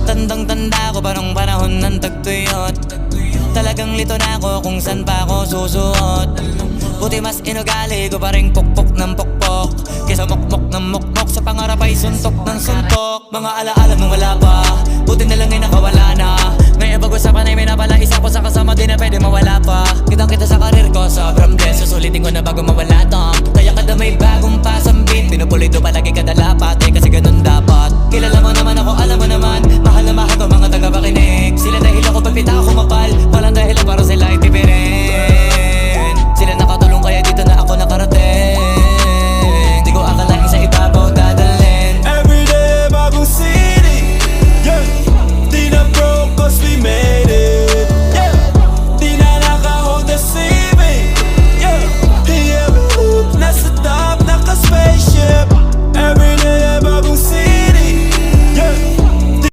Tandang-tanda ko pa nung panahon ng tagtuyot. Talagang lito na ako kung saan pa ako susuot. Buti mas inugali ko pa rin pukpok ng pukpok kesa mukmok ng mukmok, sa pangarap ay suntok ng suntok. Mga alaala nung wala pa, buti na lang ay nakawala na. Ngayon pag-usapan ay may napala, isa ko sa kasama di na pwede mawala pa. Kitang kita sa karir ko, sobrang blessed, susulitin ko na bago mawala to. Kaya kada may bagong pasambit, pinupulido palagi kada lapat, kasi ganun dapat. Kilala mo naman ako, alam mo naman